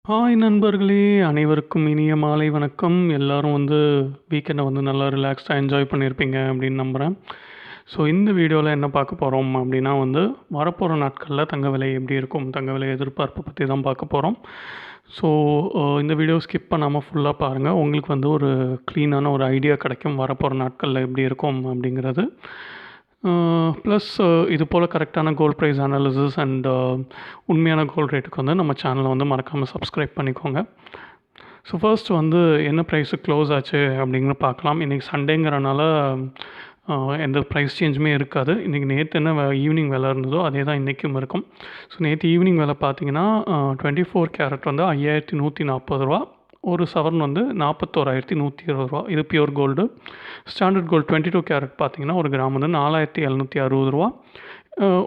Hi நண்பர்களே! அனைவருக்கும் இனிய மாலை வணக்கம். எல்லாரும் வீக்கெண்ட நல்லா ரிலாக்ஸ்டா என்ஜாய் பண்ணியிருப்பீங்க அப்படின்னு நம்புறேன். ஸோ இந்த வீடியோல என்ன பார்க்க போறோம் அப்படின்னா வரப்போற நாட்கள்ல தங்க விலை எப்படி இருக்கும்? தங்க விலை எதிர்பார்ப்பு பத்தி தான் பார்க்க போறோம். ஸோ இந்த வீடியோ ஸ்கிப் பண்ணாம ஃபுல்லா பாருங்க. உங்களுக்கு ஒரு க்ளீனான ஒரு ஐடியா கிடைக்கும். வரப்போற நாட்கள்ல எப்படி இருக்கும் அப்படிங்கிறது. ப்ளஸ் இது போல் கரெக்டான கோல்ட் ப்ரைஸ் அனாலிசிஸ் அண்ட் உண்மையான கோல்ட் ரேட்டுக்கு நம்ம சேனலை மறக்காமல் சப்ஸ்கிரைப் பண்ணிக்கோங்க. ஸோ ஃபர்ஸ்ட் என்ன ப்ரைஸுக்கு க்ளோஸ் ஆச்சு அப்படிங்கிற பார்க்கலாம். இன்றைக்கி சண்டேங்கிறனால எந்த ப்ரைஸ் சேஞ்சுமே இருக்காது. இன்றைக்கி நேற்று என்ன ஈவினிங் விலை இருந்ததோ அதே தான் இன்றைக்கும் இருக்கும். ஸோ நேற்று ஈவினிங் விலை பார்த்தீங்கன்னா 24 கேரட் 5140 ரூபா. ஒரு சவரன் 41,120 ரூபா. இது pure gold. Standard gold 22 carat பார்த்தீங்கன்னா ஒரு கிராம் 4,760 ரூபா.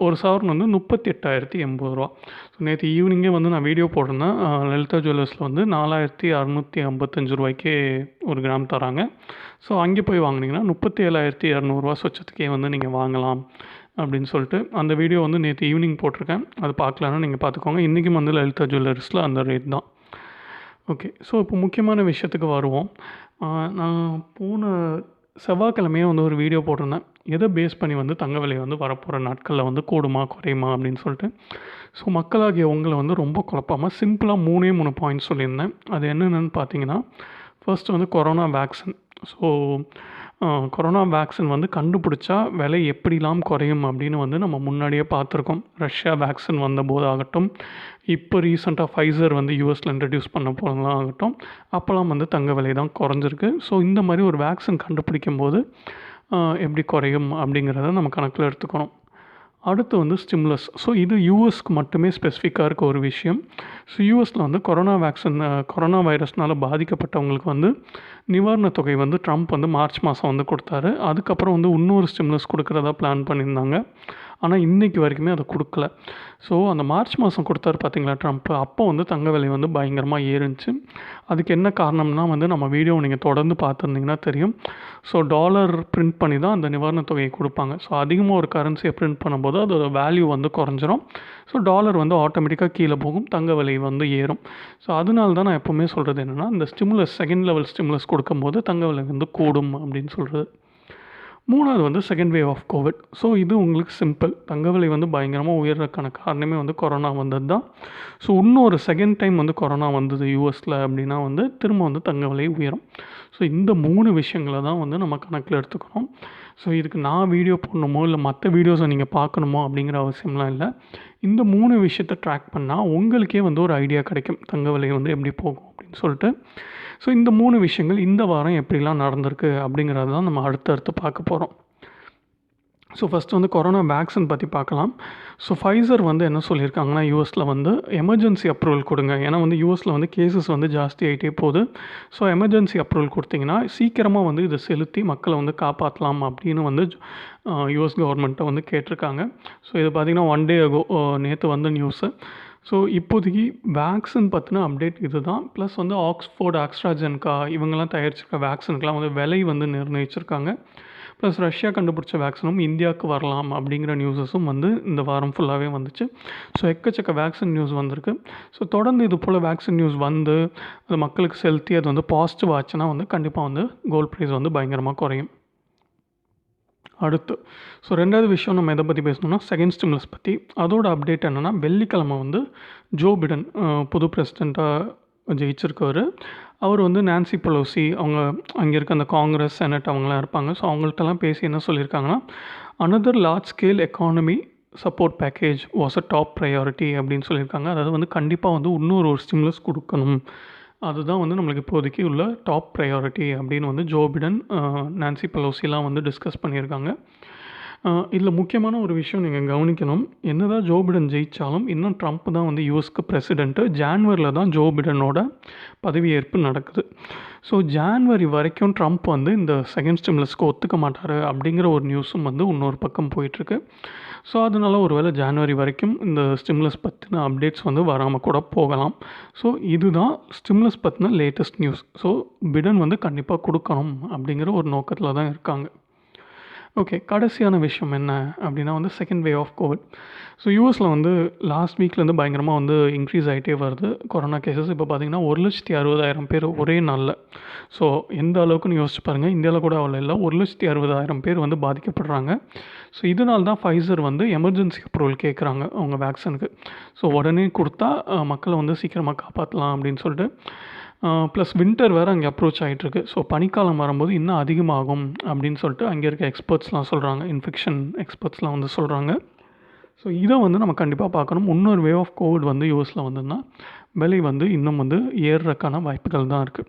ஒரு சவரன் 38,080 ரூபா. ஸோ நேற்று ஈவினிங்கே நான் வீடியோ போட்டிருந்தேன். லலிதா ஜுவல்லர்ஸில் 4,655 ரூபாய்க்கே ஒரு கிராம் தராங்க. ஸோ அங்கே போய் வாங்கினீங்கன்னா 37,200 ரூபா சொச்சத்துக்கே நீங்கள் வாங்கலாம் அப்படின்னு சொல்லிட்டு அந்த வீடியோ நேற்று ஈவினிங் போட்டிருக்கேன். அது பார்க்கலான்னு நீங்கள் பார்த்துக்கோங்க. இன்றைக்கும் லலிதா ஜுவல்லர்ஸில் அந்த ரேட் தான். ஓகே. ஸோ இப்போ முக்கியமான விஷயத்துக்கு வருவோம். நான் போன செவ்வாய்க்கிழமையே ஒரு வீடியோ போட்டிருந்தேன். எதை பேஸ் பண்ணி தங்க விலை வரப்போகிற நாட்களில் கூடுமா குறையுமா அப்படின்னு சொல்லிட்டு. ஸோ மக்களாகிய உங்களை ரொம்ப குழப்பாமல் சிம்பிளாக 3 பாயிண்ட்ஸ் சொல்லியிருந்தேன். அது என்னென்னு பார்த்தீங்கன்னா, first corona vaccine. So corona vaccine கண்டுபிடிச்சா விலை எப்படிலாம் குறையும் அப்படின்னு நம்ம முன்னாடியே பார்த்துருக்கோம். ரஷ்யா வேக்சின் வந்தபோது ஆகட்டும், இப்போ ரீசெண்டாக ஃபைசர் யூஎஸில் இன்ட்ரடியூஸ் பண்ண போகலாம் ஆகட்டும், அப்போல்லாம் தங்க விலை தான் குறைஞ்சிருக்கு. ஸோ இந்த மாதிரி ஒரு வேக்சின் கண்டுபிடிக்கும் போது எப்படி குறையும் அப்படிங்கிறத நம்ம கணக்கில் எடுத்துக்கணும். அடுத்து ஸ்டிமுலஸ். ஸோ இது யூஎஸ்க்கு மட்டுமே ஸ்பெசிஃபிக்காக இருக்க ஒரு விஷயம். ஸோ யூஎஸில் கொரோனா வேக்சின் கொரோனா வைரஸ்னால் பாதிக்கப்பட்டவங்களுக்கு நிவாரணத் தொகை ட்ரம்ப் மார்ச் மாதம் கொடுத்தாரு. அதுக்கப்புறம் இன்னொரு ஸ்டிமுலஸ் கொடுக்குறதா பிளான் பண்ணியிருந்தாங்க. ஆனால் இன்றைக்கி வரைக்குமே அதை கொடுக்கல. ஸோ அந்த மார்ச் மாதம் கொடுத்தாரு பார்த்தீங்களா ட்ரம்ப், அப்போ தங்க விலை பயங்கரமாக ஏறுச்சு. அதுக்கு என்ன காரணம்னா நம்ம வீடியோ நீங்கள் தொடர்ந்து பார்த்துருந்தீங்கன்னா தெரியும். ஸோ டாலர் பிரிண்ட் பண்ணி தான் அந்த நிவாரணத் தொகையை கொடுப்பாங்க. ஸோ அதிகமாக ஒரு கரன்சியை பிரிண்ட் பண்ணும்போது அதோட வேல்யூ குறைஞ்சிரும். ஸோ டாலர் ஆட்டோமேட்டிக்காக கீழே போகும், தங்க விலை ஏறும். ஸோ அதனால தான் நான் எப்போவுமே சொல்கிறது என்னென்னா, இந்த ஸ்டிமுலஸ் செகண்ட் லெவல் ஸ்டிமுலஸ் கொடுக்கும்போது தங்க விலை கூடும் அப்படின்னு சொல்கிறது. மூணாவது second wave of Covid. So இது உங்களுக்கு சிம்பிள். தங்க விலை பயங்கரமாக உயர்றதுக்கான காரணமே கொரோனா வந்தது தான். ஸோ இன்னொரு செகண்ட் டைம் கொரோனா வந்தது யூஎஸில் அப்படின்னா திரும்ப தங்க விலை உயரும். ஸோ இந்த 3 விஷயங்களை தான் நம்ம கணக்கில் எடுத்துக்கணும். ஸோ இதுக்கு நான் வீடியோ போடணுமோ இல்லை மற்ற வீடியோஸை நீங்கள் பார்க்கணுமோ அப்படிங்கிற அவசியம்லாம் இல்லை. இந்த 3 விஷயத்தை ட்ராக் பண்ணால் உங்களுக்கே ஒரு ஐடியா கிடைக்கும் தங்க விலை எப்படி போகும் அப்படின்னு சொல்லிட்டு. ஸோ இந்த 3 விஷயங்கள் இந்த வாரம் எப்படிலாம் நடந்திருக்கு அப்படிங்கிறது தான் நம்ம அடுத்தடுத்து பார்க்க போகிறோம். ஸோ ஃபஸ்ட்டு கொரோனா வேக்சின் பற்றி பார்க்கலாம். ஸோ ஃபைசர் என்ன சொல்லியிருக்காங்கன்னா, யூஎஸில் எமர்ஜென்சி அப்ரூவல் கொடுங்க. ஏன்னா யூஎஸில் கேசஸ் ஜாஸ்தி ஆகிட்டே போகுது. ஸோ எமர்ஜென்சி அப்ரூவல் கொடுத்தீங்கன்னா சீக்கிரமாக இதை செலுத்தி மக்களை காப்பாற்றலாம் அப்படின்னு யூஎஸ் கவர்மெண்ட்டை கேட்டிருக்காங்க. ஸோ இது பார்த்திங்கன்னா 1 day ago நேற்று நியூஸு. ஸோ இப்போதைக்கு வேக்சின் பற்றின அப்டேட் இது தான். ப்ளஸ் ஆக்ஸ்ஃபோர்ட், ஆஸ்ட்ராஜென்கா இவங்கெல்லாம் தயாரிச்சிருக்க வேக்சினுக்கெலாம் விலை நிர்ணயிச்சிருக்காங்க. ப்ளஸ் ரஷ்யா கண்டுபிடிச்ச வேக்சினும் இந்தியாவுக்கு வரலாம் அப்படிங்கிற நியூஸஸும் இந்த வாரம் ஃபுல்லாகவே வந்துச்சு. ஸோ எக்கச்சக்க வேக்சின் நியூஸ் வந்திருக்கு. ஸோ தொடர்ந்து இது போல் வேக்சின் நியூஸ் அது மக்களுக்கு செலுத்தி அது பாசிட்டிவ் ஆச்சுன்னா கண்டிப்பாக கோல்ட் ப்ரைஸ் பயங்கரமாக குறையும். அடுத்து ஸோ ரெண்டாவது விஷயம் நம்ம எதை பற்றி பேசணும்னா செகண்ட் ஸ்டிமுலஸ் பற்றி. அதோட அப்டேட் என்னென்னா, வெள்ளிக்கிழமை ஜோ பிடன் புது பிரசிடெண்ட்டாக ஜெயிச்சிருக்காரு. அவர் நான்சி பெலோசி அவங்க அங்கே இருக்க அந்த காங்கிரஸ் செனட் அவங்களாம் இருப்பாங்க. ஸோ அவங்கள்ட்டலாம் பேசி என்ன சொல்லியிருக்காங்கன்னா, another large scale economy support package was a top priority அப்படின்னு சொல்லியிருக்காங்க. அதாவது கண்டிப்பாக இன்னொரு ஸ்டிமுலஸ் கொடுக்கணும். அதுதான் நம்மளுக்கு இப்போதைக்கு உள்ள டாப் ப்ரையாரிட்டி அப்படின்னு ஜோ பிடன், நான்சி பெலோசிலாம் டிஸ்கஸ் பண்ணியிருக்காங்க. இதில் முக்கியமான ஒரு விஷயம் நீங்கள் கவனிக்கணும். என்னதான் ஜோ பிடன் ஜெயித்தாலும் இன்னும் ட்ரம்ப் தான் யூஎஸ்க்கு பிரசிடெண்ட்டு. ஜான்வரியில் தான் ஜோ பிடனோட பதவியேற்பு நடக்குது. ஸோ ஜான்வரி வரைக்கும் ட்ரம்ப் இந்த செகண்ட் ஸ்டிமுலஸ்க்கு ஒத்துக்க மாட்டார் அப்படிங்கிற ஒரு நியூஸும் இன்னொரு பக்கம் போயிட்டுருக்கு. ஸோ அதனால ஒரு வேளை ஜான்வரி வரைக்கும் இந்த ஸ்டிமுலஸ் பற்றின அப்டேட்ஸ் வராமல் கூட போகலாம். ஸோ இதுதான் ஸ்டிமுலஸ் பற்றின லேட்டஸ்ட் நியூஸ். ஸோ பிடன் கண்டிப்பாக கொடுக்கணும் அப்படிங்கிற ஒரு நோக்கத்தில் தான் இருக்காங்க. ஓகே. கடைசியான விஷயம் என்ன அப்படின்னா வந்து second wave of Covid. So யூஎஸில் வந்து லாஸ்ட் வீக்லேருந்து பயங்கரமாக வந்து இன்க்ரீஸ் ஆகிட்டே வருது கொரோனா கேசஸ். இப்போ பார்த்தீங்கன்னா 1,60,000 பேர் ஒரே நாளில். ஸோ எந்த அளவுக்குன்னு யோசிச்சு பாருங்கள். இந்தியாவில் கூட அவ்வளோ இல்லை. 1,60,000 பேர் வந்து பாதிக்கப்படுறாங்க. ஸோ இதனால தான் ஃபைசர் வந்து எமர்ஜென்சி அப்ரூவல் கேட்குறாங்க அவங்க வேக்சினுக்கு. ஸோ உடனே கொடுத்தா மக்களை வந்து சீக்கிரமாக காப்பாற்றலாம் அப்படின்னு சொல்லிட்டு. ப்ளஸ் வின்டர் வேறு அங்கே அப்ரோச் ஆகிட்டுருக்கு. ஸோ பனிக்காலம் வரும்போது இன்னும் அதிகமாகும் அப்படின்னு சொல்லிட்டு அங்கே இருக்க எக்ஸ்பர்ட்ஸ்லாம் சொல்கிறாங்க. இன்ஃபெக்ஷன் எக்ஸ்பர்ட்ஸ்லாம் வந்து சொல்கிறாங்க. ஸோ இதை வந்து நம்ம கண்டிப்பாக பார்க்கணும். இன்னொரு வேவ் ஆஃப் கோவிட் வந்து யூஎஸில் வந்ததுன்னா விலை வந்து இன்னும் வந்து ஏறுறதுக்கான வாய்ப்புகள் தான் இருக்குது.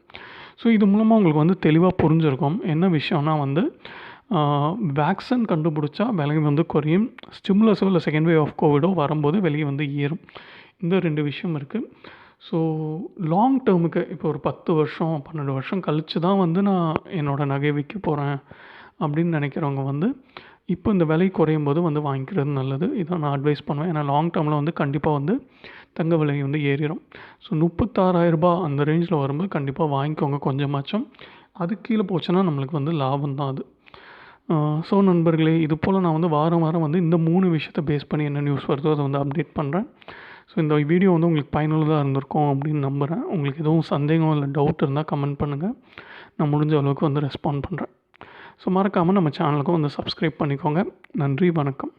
ஸோ இது மூலமாக உங்களுக்கு வந்து தெளிவாக புரிஞ்சிருக்கும். என்ன விஷயம்னா வந்து வேக்சின் கண்டுபிடிச்சா விலை வந்து குறையும். ஸ்டிமுலஸோ இல்லை செகண்ட் வேவ் ஆஃப் கோவிடோ வரும்போது விலை வந்து ஏறும். இந்த 2 விஷயம் இருக்குது. ஸோ லாங் டேர்முக்கு இப்போ ஒரு 10 வருஷம் 12 வருஷம் கழித்து தான் வந்து நான் என்னோடய நகை விற்க போகிறேன் அப்படின்னு நினைக்கிறவங்க வந்து இப்போ இந்த விலை குறையும் போது வந்து வாங்கிக்கிறது நல்லது. இதான் நான் அட்வைஸ் பண்ணுவேன். ஏன்னா லாங் டேர்மில் வந்து கண்டிப்பாக வந்து தங்க விலை வந்து ஏறிடும். ஸோ 36,000 அந்த ரேஞ்சில் வரும்போது கண்டிப்பாக வாங்கிக்கோங்க கொஞ்சமாச்சும். அது கீழே போச்சுன்னா நம்மளுக்கு வந்து லாபம் தான் அது. ஸோ நண்பர்களே, இது போல் நான் வந்து வாரம் வாரம் வந்து இந்த 3 விஷயத்தை பேஸ் பண்ணி என்ன நியூஸ் வருதோ அதை வந்து அப்டேட் பண்ணுறேன். ஸோ இந்த வீடியோ வந்து உங்களுக்கு பயனுள்ளதாக இருந்திருக்கும் அப்படின்னு நம்புகிறேன். உங்களுக்கு எதுவும் சந்தேகம் இல்லை டவுட் இருந்தால் கமெண்ட் பண்ணுங்கள். நான் முடிஞ்ச அளவுக்கு வந்து ரெஸ்பாண்ட் பண்ணுறேன். ஸோ மறக்காமல் நம்ம சேனலுக்கும் வந்து சப்ஸ்கிரைப் பண்ணிக்கோங்க. நன்றி, வணக்கம்.